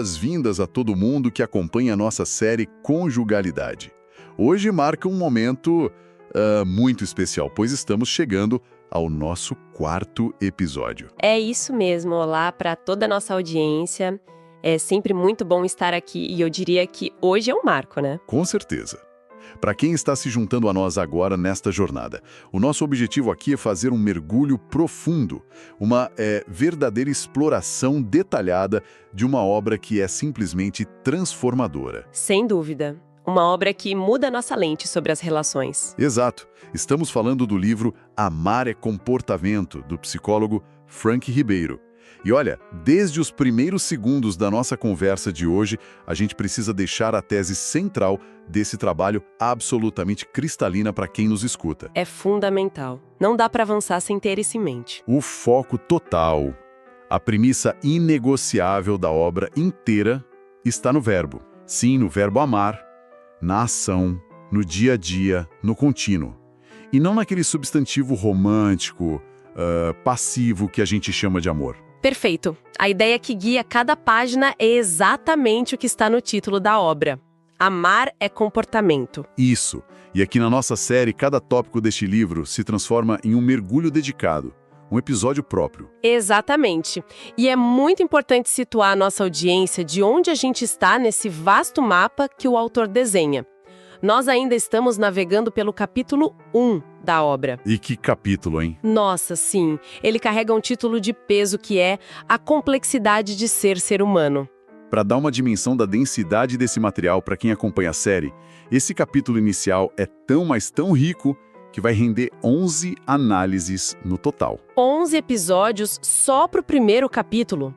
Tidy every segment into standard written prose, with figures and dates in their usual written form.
boas-vindas a todo mundo que acompanha a nossa série Conjugalidade. Hoje marca um momento muito especial, pois estamos chegando ao nosso 4º episódio. É isso mesmo, olá para toda a nossa audiência. É sempre muito bom estar aqui e eu diria que hoje é um marco, né? Com certeza. Para quem está se juntando a nós agora nesta jornada, o nosso objetivo aqui é fazer um mergulho profundo, uma verdadeira exploração detalhada de uma obra que é simplesmente transformadora. Sem dúvida. Uma obra que muda a nossa lente sobre as relações. Exato. Estamos falando do livro Amar é Comportamento, do psicólogo Frank Ribeiro. E olha, desde os primeiros segundos da nossa conversa de hoje, a gente precisa deixar a tese central desse trabalho absolutamente cristalina para quem nos escuta. É fundamental. Não dá para avançar sem ter isso em mente. O foco total, a premissa inegociável da obra inteira está no verbo. Sim, no verbo amar, na ação, no dia a dia, no contínuo. E não naquele substantivo romântico, passivo que a gente chama de amor. Perfeito. A ideia que guia cada página é exatamente o que está no título da obra. Amar é comportamento. Isso. E aqui na nossa série, cada tópico deste livro se transforma em um mergulho dedicado, um episódio próprio. Exatamente. E é muito importante situar a nossa audiência de onde a gente está nesse vasto mapa que o autor desenha. Nós ainda estamos navegando pelo capítulo 1 da obra. E que capítulo, hein? Nossa, sim. Ele carrega um título de peso que é A Complexidade de Ser Humano. Para dar uma dimensão da densidade desse material para quem acompanha a série, esse capítulo inicial é tão, mas tão rico que vai render 11 análises no total. 11 episódios só para o primeiro capítulo.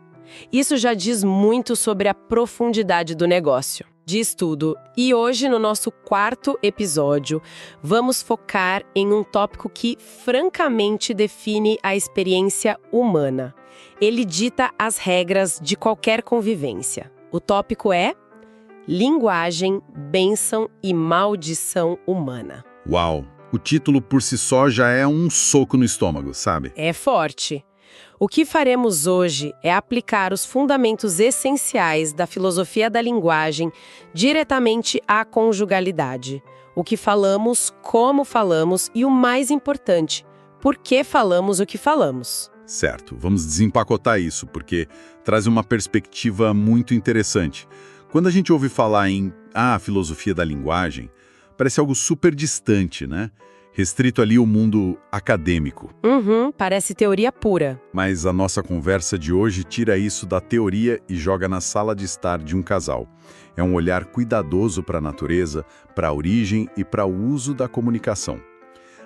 Isso já diz muito sobre a profundidade do negócio. Diz tudo. E hoje, no nosso 4º episódio, vamos focar em um tópico que francamente define a experiência humana. Ele dita as regras de qualquer convivência. O tópico é linguagem, bênção e maldição humana. Uau! O título por si só já é um soco no estômago, sabe? É forte. O que faremos hoje é aplicar os fundamentos essenciais da filosofia da linguagem diretamente à conjugalidade. O que falamos, como falamos e, o mais importante, por que falamos o que falamos. Certo, vamos desempacotar isso, porque traz uma perspectiva muito interessante. Quando a gente ouve falar em filosofia da linguagem, parece algo super distante, né? Restrito ali ao mundo acadêmico. Parece teoria pura. Mas a nossa conversa de hoje tira isso da teoria e joga na sala de estar de um casal. É um olhar cuidadoso para a natureza, para a origem e para o uso da comunicação.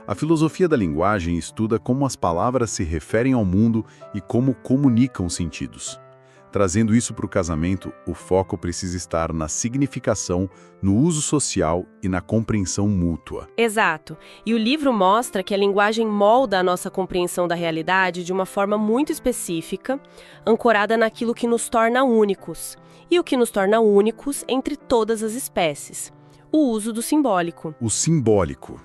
A filosofia da linguagem estuda como as palavras se referem ao mundo e como comunicam sentidos. Trazendo isso para o casamento, o foco precisa estar na significação, no uso social e na compreensão mútua. Exato. E o livro mostra que a linguagem molda a nossa compreensão da realidade de uma forma muito específica, ancorada naquilo que nos torna únicos. E o que nos torna únicos entre todas as espécies. O uso do simbólico. O simbólico.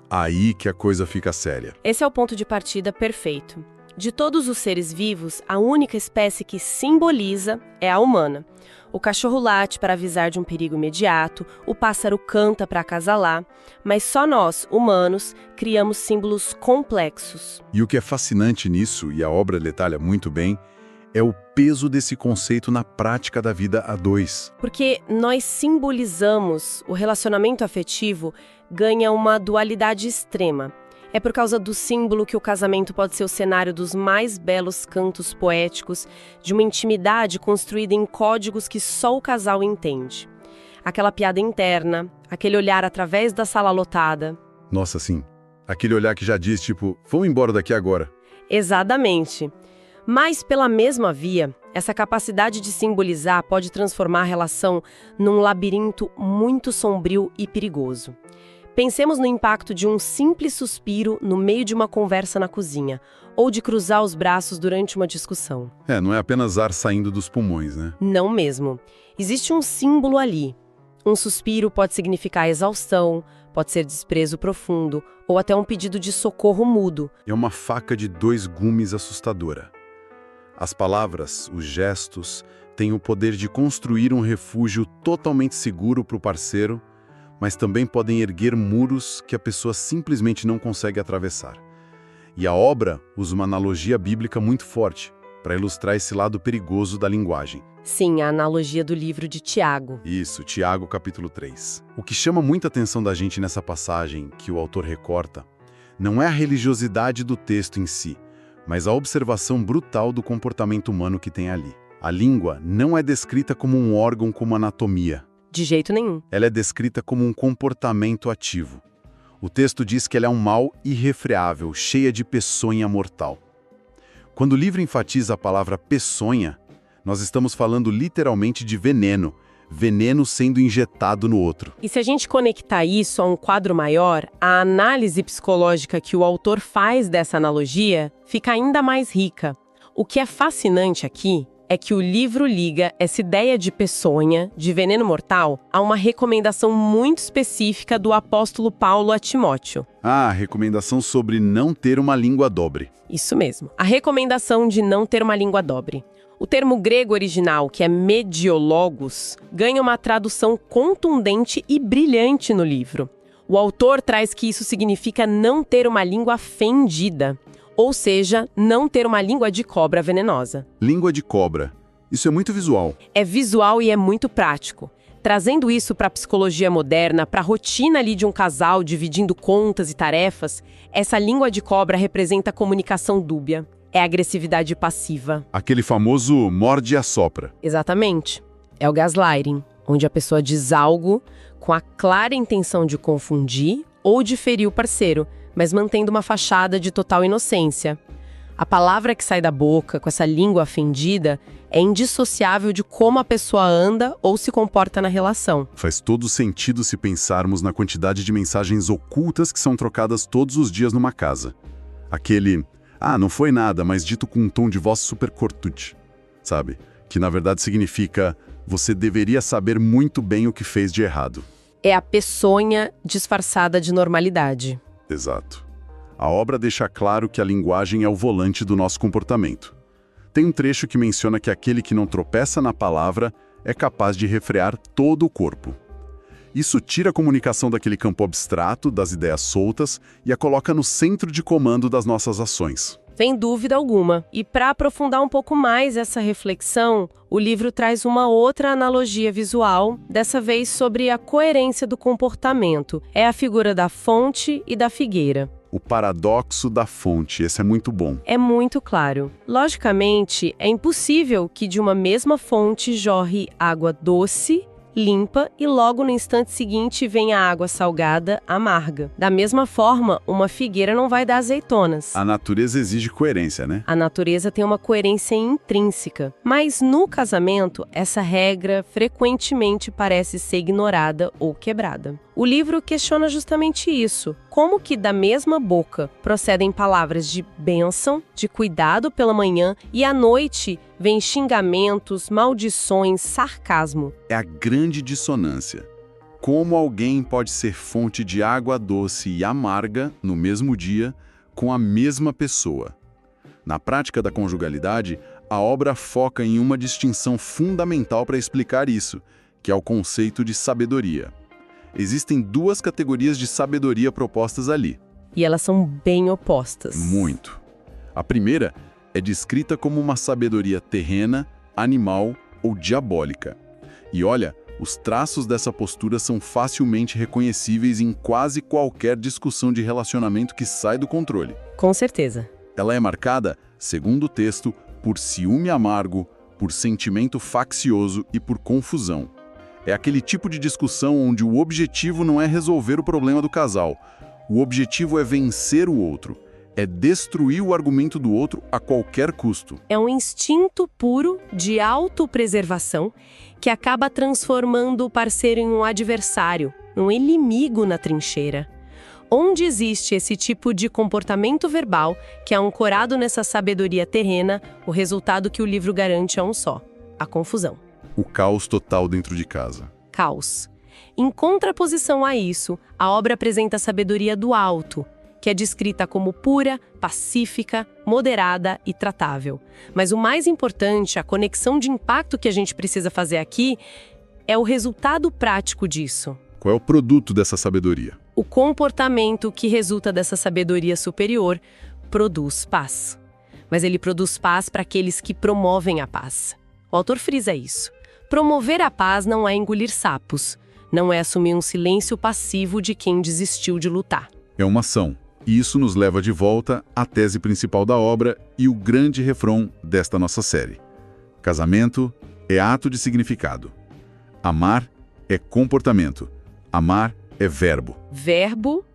Aí que a coisa fica séria. Esse é o ponto de partida perfeito. De todos os seres vivos, a única espécie que simboliza é a humana. O cachorro late para avisar de um perigo imediato, o pássaro canta para acasalar, mas só nós, humanos, criamos símbolos complexos. E o que é fascinante nisso, e a obra detalha muito bem, é o peso desse conceito na prática da vida a dois. Porque nós simbolizamos, o relacionamento afetivo ganha uma dualidade extrema. É por causa do símbolo que o casamento pode ser o cenário dos mais belos cantos poéticos, de uma intimidade construída em códigos que só o casal entende. Aquela piada interna, aquele olhar através da sala lotada. Nossa, sim. Aquele olhar que já diz, tipo, vamos embora daqui agora. Exatamente. Mas, pela mesma via, essa capacidade de simbolizar pode transformar a relação num labirinto muito sombrio e perigoso. Pensemos no impacto de um simples suspiro no meio de uma conversa na cozinha, ou de cruzar os braços durante uma discussão. Não é apenas ar saindo dos pulmões, né? Não mesmo. Existe um símbolo ali. Um suspiro pode significar exaustão, pode ser desprezo profundo, ou até um pedido de socorro mudo. É uma faca de 2 gumes assustadora. As palavras, os gestos, têm o poder de construir um refúgio totalmente seguro para o parceiro, mas também podem erguer muros que a pessoa simplesmente não consegue atravessar. E a obra usa uma analogia bíblica muito forte para ilustrar esse lado perigoso da linguagem. Sim, a analogia do livro de Tiago. Isso, Tiago, capítulo 3. O que chama muita atenção da gente nessa passagem que o autor recorta não é a religiosidade do texto em si, mas a observação brutal do comportamento humano que tem ali. A língua não é descrita como um órgão como anatomia. De jeito nenhum. Ela é descrita como um comportamento ativo. O texto diz que ela é um mal irrefreável, cheia de peçonha mortal. Quando o livro enfatiza a palavra peçonha, nós estamos falando literalmente de veneno, veneno sendo injetado no outro. E se a gente conectar isso a um quadro maior, a análise psicológica que o autor faz dessa analogia fica ainda mais rica. O que é fascinante aqui é que o livro liga essa ideia de peçonha, de veneno mortal, a uma recomendação muito específica do apóstolo Paulo a Timóteo. Ah, recomendação sobre não ter uma língua dobre. Isso mesmo, a recomendação de não ter uma língua dobre. O termo grego original, que é mediologos, ganha uma tradução contundente e brilhante no livro. O autor traz que isso significa não ter uma língua fendida, ou seja, não ter uma língua de cobra venenosa. Língua de cobra. Isso é muito visual. É visual e é muito prático. Trazendo isso para a psicologia moderna, para a rotina ali de um casal dividindo contas e tarefas, essa língua de cobra representa a comunicação dúbia. É agressividade passiva. Aquele famoso morde e assopra. Exatamente. É o gaslighting, onde a pessoa diz algo com a clara intenção de confundir ou de ferir o parceiro, mas mantendo uma fachada de total inocência. A palavra que sai da boca, com essa língua fendida, é indissociável de como a pessoa anda ou se comporta na relação. Faz todo sentido se pensarmos na quantidade de mensagens ocultas que são trocadas todos os dias numa casa. Aquele... ah, não foi nada, mas dito com um tom de voz super cortante, sabe? Que na verdade significa, você deveria saber muito bem o que fez de errado. É a peçonha disfarçada de normalidade. Exato. A obra deixa claro que a linguagem é o volante do nosso comportamento. Tem um trecho que menciona que aquele que não tropeça na palavra é capaz de refrear todo o corpo. Isso tira a comunicação daquele campo abstrato, das ideias soltas, e a coloca no centro de comando das nossas ações. Sem dúvida alguma. E para aprofundar um pouco mais essa reflexão, o livro traz uma outra analogia visual, dessa vez sobre a coerência do comportamento. É a figura da fonte e da figueira. O paradoxo da fonte, esse é muito bom. É muito claro. Logicamente, é impossível que de uma mesma fonte jorre água doce, limpa e logo no instante seguinte venha água salgada, amarga. Da mesma forma, uma figueira não vai dar azeitonas. A natureza exige coerência, né? A natureza tem uma coerência intrínseca. Mas no casamento, essa regra frequentemente parece ser ignorada ou quebrada. O livro questiona justamente isso. Como que da mesma boca procedem palavras de bênção, de cuidado pela manhã e à noite vêm xingamentos, maldições, sarcasmo. É a grande dissonância. Como alguém pode ser fonte de água doce e amarga no mesmo dia com a mesma pessoa? Na prática da conjugalidade, a obra foca em uma distinção fundamental para explicar isso, que é o conceito de sabedoria. Existem duas categorias de sabedoria propostas ali. E elas são bem opostas. Muito. A primeira é descrita como uma sabedoria terrena, animal ou diabólica. E olha, os traços dessa postura são facilmente reconhecíveis em quase qualquer discussão de relacionamento que sai do controle. Com certeza. Ela é marcada, segundo o texto, por ciúme amargo, por sentimento faccioso e por confusão. É aquele tipo de discussão onde o objetivo não é resolver o problema do casal. O objetivo é vencer o outro. É destruir o argumento do outro a qualquer custo. É um instinto puro de autopreservação que acaba transformando o parceiro em um adversário, um inimigo na trincheira. Onde existe esse tipo de comportamento verbal, que é ancorado nessa sabedoria terrena, o resultado que o livro garante é um só: a confusão. O caos total dentro de casa. Caos. Em contraposição a isso, a obra apresenta a sabedoria do alto, que é descrita como pura, pacífica, moderada e tratável. Mas o mais importante, a conexão de impacto que a gente precisa fazer aqui, é o resultado prático disso. Qual é o produto dessa sabedoria? O comportamento que resulta dessa sabedoria superior produz paz. Mas ele produz paz para aqueles que promovem a paz. O autor frisa isso. Promover a paz não é engolir sapos, não é assumir um silêncio passivo de quem desistiu de lutar. É uma ação. E isso nos leva de volta à tese principal da obra e o grande refrão desta nossa série. Casamento é ato de significado. Amar é comportamento. Amar é verbo. Verbo,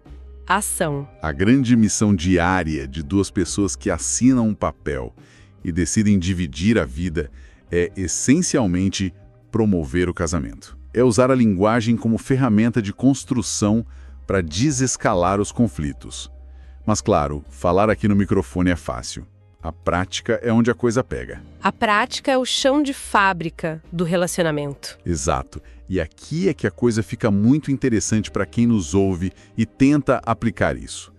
ação. A grande missão diária de duas pessoas que assinam um papel e decidem dividir a vida é, essencialmente, promover o casamento. É usar a linguagem como ferramenta de construção para desescalar os conflitos. Mas, claro, falar aqui no microfone é fácil. A prática é onde a coisa pega. A prática é o chão de fábrica do relacionamento. Exato. E aqui é que a coisa fica muito interessante para quem nos ouve e tenta aplicar isso.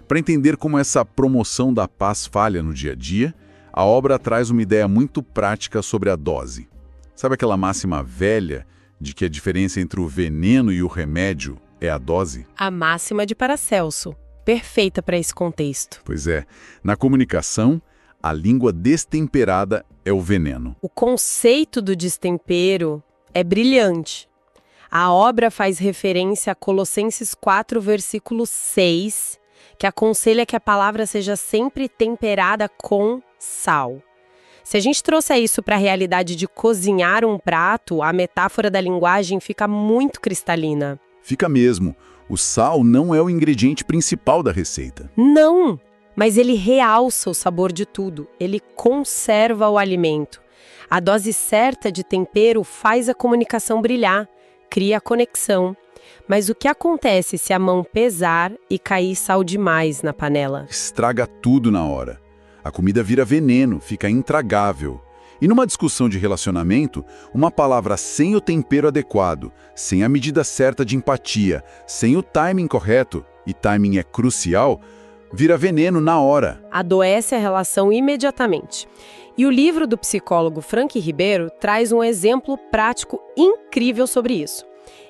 Para entender como essa promoção da paz falha no dia a dia, a obra traz uma ideia muito prática sobre a dose. Sabe aquela máxima velha de que a diferença entre o veneno e o remédio é a dose? A máxima de Paracelso. Perfeita para esse contexto. Pois é. Na comunicação, a língua destemperada é o veneno. O conceito do destempero é brilhante. A obra faz referência a Colossenses 4, versículo 6, que aconselha que a palavra seja sempre temperada com sal. Se a gente trouxer isso para a realidade de cozinhar um prato, a metáfora da linguagem fica muito cristalina. Fica mesmo. O sal não é o ingrediente principal da receita. Não, mas ele realça o sabor de tudo. Ele conserva o alimento. A dose certa de tempero faz a comunicação brilhar, cria a conexão. Mas o que acontece se a mão pesar e cair sal demais na panela? Estraga tudo na hora. A comida vira veneno, fica intragável. E numa discussão de relacionamento, uma palavra sem o tempero adequado, sem a medida certa de empatia, sem o timing correto, e timing é crucial, vira veneno na hora. Adoece a relação imediatamente. E o livro do psicólogo Frank Ribeiro traz um exemplo prático incrível sobre isso.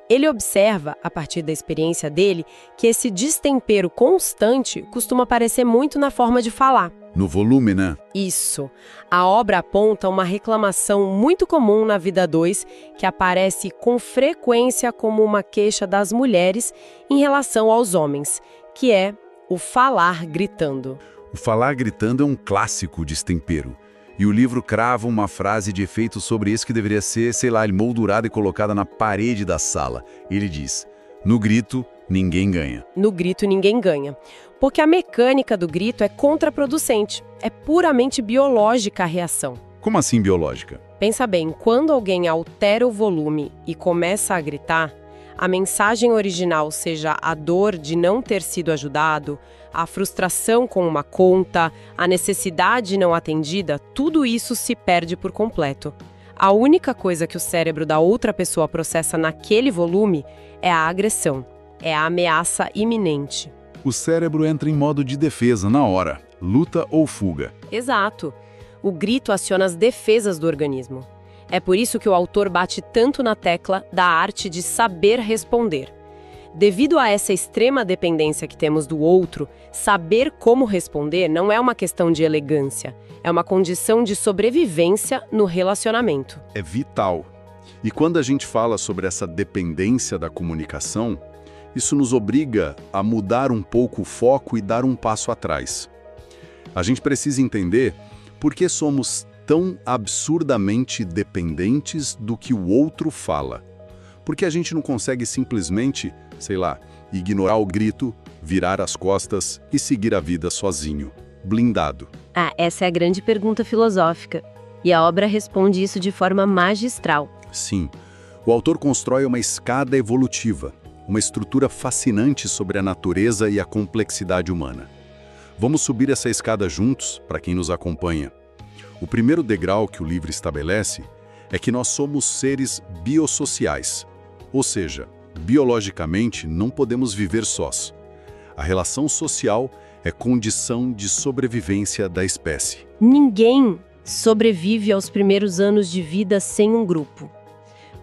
Ele observa, a partir da experiência dele, que esse destempero constante costuma aparecer muito na forma de falar. No volume, né? Isso. A obra aponta uma reclamação muito comum na vida 2, que aparece com frequência como uma queixa das mulheres em relação aos homens, que é o falar gritando. O falar gritando é um clássico destempero. E o livro crava uma frase de efeito sobre isso que deveria ser, sei lá, moldurada e colocada na parede da sala. Ele diz: no grito, ninguém ganha. No grito, ninguém ganha. Porque a mecânica do grito é contraproducente. É puramente biológica a reação. Como assim biológica? Pensa bem, quando alguém altera o volume e começa a gritar, a mensagem original, seja a dor de não ter sido ajudado, a frustração com uma conta, a necessidade não atendida, tudo isso se perde por completo. A única coisa que o cérebro da outra pessoa processa naquele volume é a agressão, é a ameaça iminente. O cérebro entra em modo de defesa na hora, luta ou fuga. Exato. O grito aciona as defesas do organismo. É por isso que o autor bate tanto na tecla da arte de saber responder. Devido a essa extrema dependência que temos do outro, saber como responder não é uma questão de elegância, é uma condição de sobrevivência no relacionamento. É vital. E quando a gente fala sobre essa dependência da comunicação, isso nos obriga a mudar um pouco o foco e dar um passo atrás. A gente precisa entender por que somos tão absurdamente dependentes do que o outro fala. Porque a gente não consegue simplesmente, sei lá, ignorar o grito, virar as costas e seguir a vida sozinho, blindado. Essa é a grande pergunta filosófica. E a obra responde isso de forma magistral. Sim, o autor constrói uma escada evolutiva, uma estrutura fascinante sobre a natureza e a complexidade humana. Vamos subir essa escada juntos, para quem nos acompanha. O primeiro degrau que o livro estabelece é que nós somos seres biossociais, ou seja, biologicamente não podemos viver sós. A relação social é condição de sobrevivência da espécie. Ninguém sobrevive aos primeiros anos de vida sem um grupo.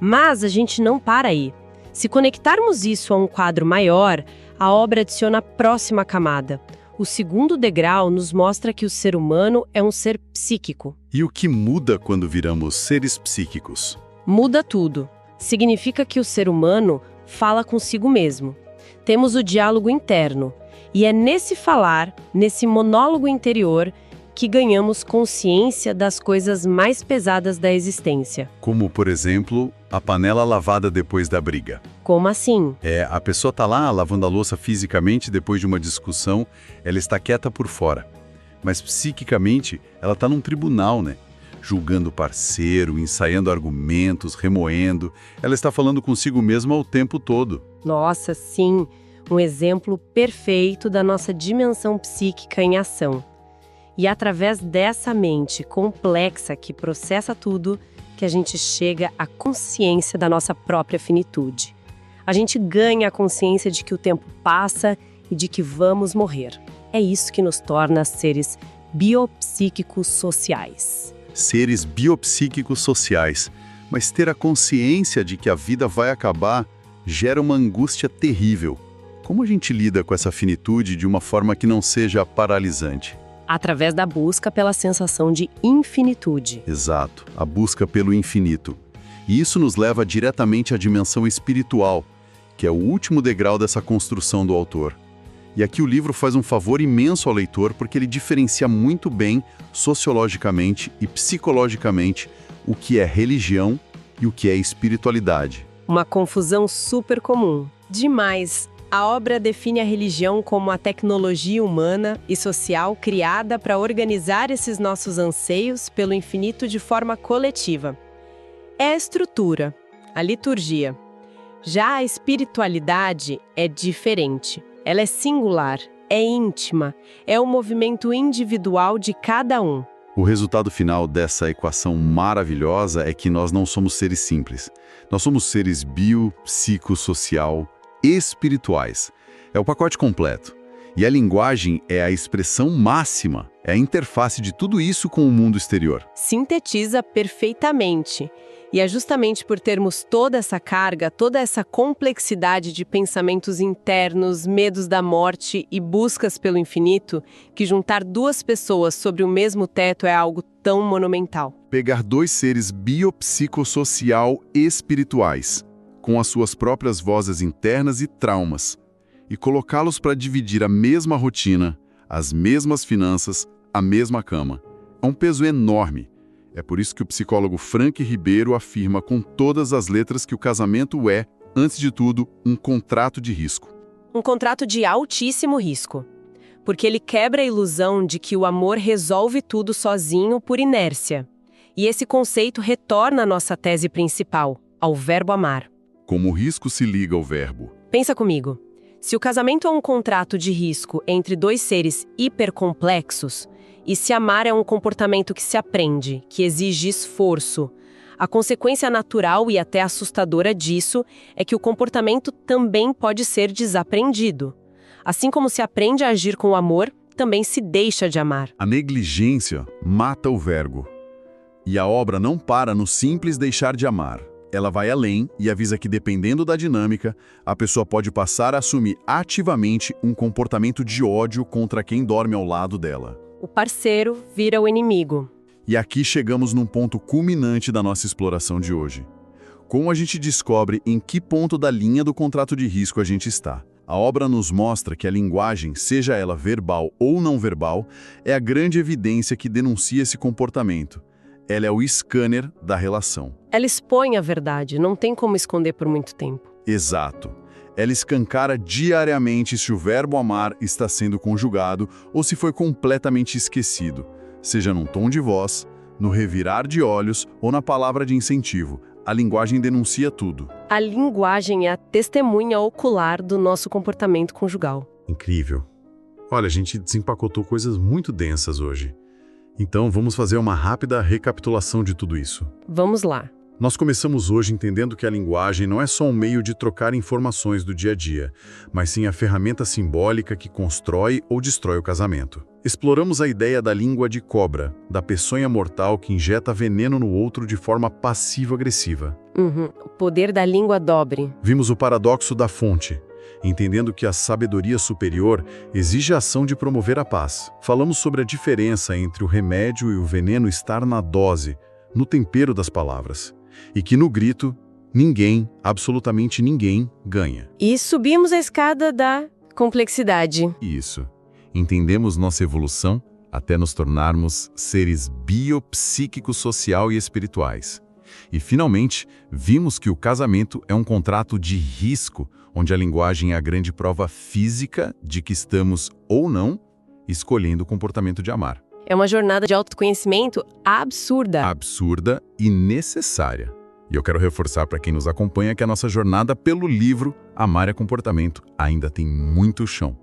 Mas a gente não para aí. Se conectarmos isso a um quadro maior, a obra adiciona a próxima camada. O segundo degrau nos mostra que o ser humano é um ser psíquico. E o que muda quando viramos seres psíquicos? Muda tudo. Significa que o ser humano fala consigo mesmo. Temos o diálogo interno. E é nesse falar, nesse monólogo interior, que ganhamos consciência das coisas mais pesadas da existência. Como, por exemplo, a panela lavada depois da briga. Como assim? A pessoa está lá lavando a louça fisicamente depois de uma discussão, ela está quieta por fora. Mas psiquicamente, ela está num tribunal, né? Julgando o parceiro, ensaiando argumentos, remoendo. Ela está falando consigo mesma o tempo todo. Nossa, sim! Um exemplo perfeito da nossa dimensão psíquica em ação. E é através dessa mente complexa que processa tudo, que a gente chega à consciência da nossa própria finitude. A gente ganha a consciência de que o tempo passa e de que vamos morrer. É isso que nos torna seres biopsíquicos sociais. Seres biopsíquicos sociais. Mas ter a consciência de que a vida vai acabar gera uma angústia terrível. Como a gente lida com essa finitude de uma forma que não seja paralisante? Através da busca pela sensação de infinitude. Exato, a busca pelo infinito. E isso nos leva diretamente à dimensão espiritual, que é o último degrau dessa construção do autor. E aqui o livro faz um favor imenso ao leitor porque ele diferencia muito bem, sociologicamente e psicologicamente, o que é religião e o que é espiritualidade. Uma confusão super comum. Demais! A obra define a religião como a tecnologia humana e social criada para organizar esses nossos anseios pelo infinito de forma coletiva. É a estrutura, a liturgia. Já a espiritualidade é diferente. Ela é singular, é íntima, é o movimento individual de cada um. O resultado final dessa equação maravilhosa é que nós não somos seres simples. Nós somos seres bio-psicossocial espirituais. É o pacote completo. E a linguagem é a expressão máxima, é a interface de tudo isso com o mundo exterior. Sintetiza perfeitamente. E é justamente por termos toda essa carga, toda essa complexidade de pensamentos internos, medos da morte e buscas pelo infinito, que juntar duas pessoas sobre o mesmo teto é algo tão monumental. Pegar dois seres biopsicossocial espirituais, com as suas próprias vozes internas e traumas, e colocá-los para dividir a mesma rotina, as mesmas finanças, a mesma cama. É um peso enorme. É por isso que o psicólogo Frank Ribeiro afirma com todas as letras que o casamento é, antes de tudo, um contrato de risco. Um contrato de altíssimo risco. Porque ele quebra a ilusão de que o amor resolve tudo sozinho por inércia. E esse conceito retorna à nossa tese principal, ao verbo amar. Como o risco se liga ao verbo? Pensa comigo. Se o casamento é um contrato de risco entre dois seres hipercomplexos, e se amar é um comportamento que se aprende, que exige esforço, a consequência natural e até assustadora disso é que o comportamento também pode ser desaprendido. Assim como se aprende a agir com o amor, também se deixa de amar. A negligência mata o verbo. E a obra não para no simples deixar de amar. Ela vai além e avisa que, dependendo da dinâmica, a pessoa pode passar a assumir ativamente um comportamento de ódio contra quem dorme ao lado dela. O parceiro vira o inimigo. E aqui chegamos num ponto culminante da nossa exploração de hoje. Como a gente descobre em que ponto da linha do contrato de risco a gente está? A obra nos mostra que a linguagem, seja ela verbal ou não verbal, é a grande evidência que denuncia esse comportamento. Ela é o scanner da relação. Ela expõe a verdade, não tem como esconder por muito tempo. Exato. Ela escancara diariamente se o verbo amar está sendo conjugado ou se foi completamente esquecido, seja num tom de voz, no revirar de olhos ou na palavra de incentivo. A linguagem denuncia tudo. A linguagem é a testemunha ocular do nosso comportamento conjugal. Incrível. Olha, a gente desempacotou coisas muito densas hoje. Então, vamos fazer uma rápida recapitulação de tudo isso. Vamos lá. Nós começamos hoje entendendo que a linguagem não é só um meio de trocar informações do dia a dia, mas sim a ferramenta simbólica que constrói ou destrói o casamento. Exploramos a ideia da língua de cobra, da peçonha mortal que injeta veneno no outro de forma passivo-agressiva. O poder da língua dobre. Vimos o paradoxo da fonte, entendendo que a sabedoria superior exige a ação de promover a paz. Falamos sobre a diferença entre o remédio e o veneno estar na dose, no tempero das palavras. E que no grito, ninguém, absolutamente ninguém, ganha. E subimos a escada da complexidade. Isso. Entendemos nossa evolução até nos tornarmos seres biopsíquicos, social e espirituais. E, finalmente, vimos que o casamento é um contrato de risco, onde a linguagem é a grande prova física de que estamos, ou não, escolhendo o comportamento de amar. É uma jornada de autoconhecimento absurda. Absurda e necessária. E eu quero reforçar para quem nos acompanha que a nossa jornada pelo livro Amar é Comportamento ainda tem muito chão.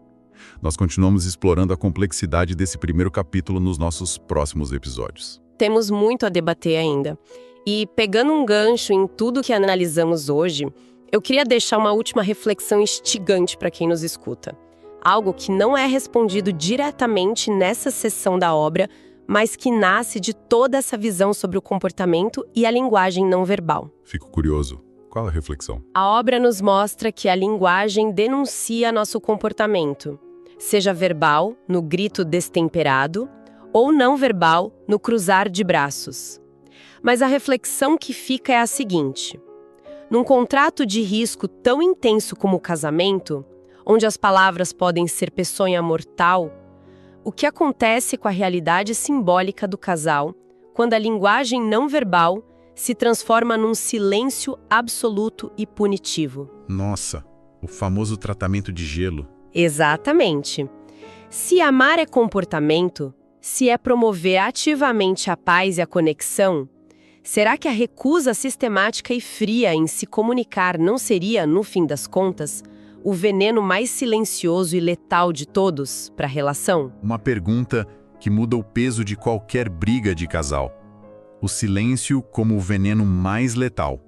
Nós continuamos explorando a complexidade desse primeiro capítulo nos nossos próximos episódios. Temos muito a debater ainda. E pegando um gancho em tudo que analisamos hoje, eu queria deixar uma última reflexão instigante para quem nos escuta. Algo que não é respondido diretamente nessa seção da obra, mas que nasce de toda essa visão sobre o comportamento e a linguagem não verbal. Fico curioso. Qual a reflexão? A obra nos mostra que a linguagem denuncia nosso comportamento, seja verbal, no grito destemperado, ou não verbal, no cruzar de braços. Mas a reflexão que fica é a seguinte: num contrato de risco tão intenso como o casamento, onde as palavras podem ser peçonha mortal, o que acontece com a realidade simbólica do casal quando a linguagem não verbal se transforma num silêncio absoluto e punitivo? Nossa, o famoso tratamento de gelo. Exatamente. Se amar é comportamento, se é promover ativamente a paz e a conexão, será que a recusa sistemática e fria em se comunicar não seria, no fim das contas, o veneno mais silencioso e letal de todos para a relação? Uma pergunta que muda o peso de qualquer briga de casal. O silêncio como o veneno mais letal.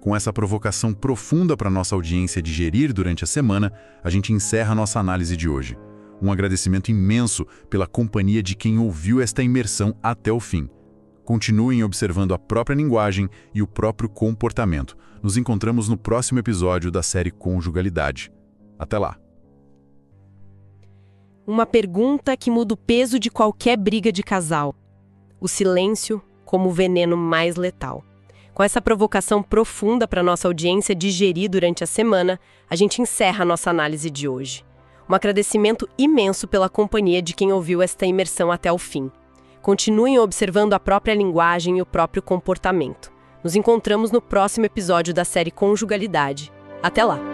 Com essa provocação profunda para nossa audiência digerir durante a semana, a gente encerra nossa análise de hoje. Um agradecimento imenso pela companhia de quem ouviu esta imersão até o fim. Continuem observando a própria linguagem e o próprio comportamento. Nos encontramos no próximo episódio da série Conjugalidade. Até lá! Uma pergunta que muda o peso de qualquer briga de casal. O silêncio como o veneno mais letal. Com essa provocação profunda para nossa audiência digerir durante a semana, a gente encerra a nossa análise de hoje. Um agradecimento imenso pela companhia de quem ouviu esta imersão até o fim. Continuem observando a própria linguagem e o próprio comportamento. Nos encontramos no próximo episódio da série Conjugalidade. Até lá!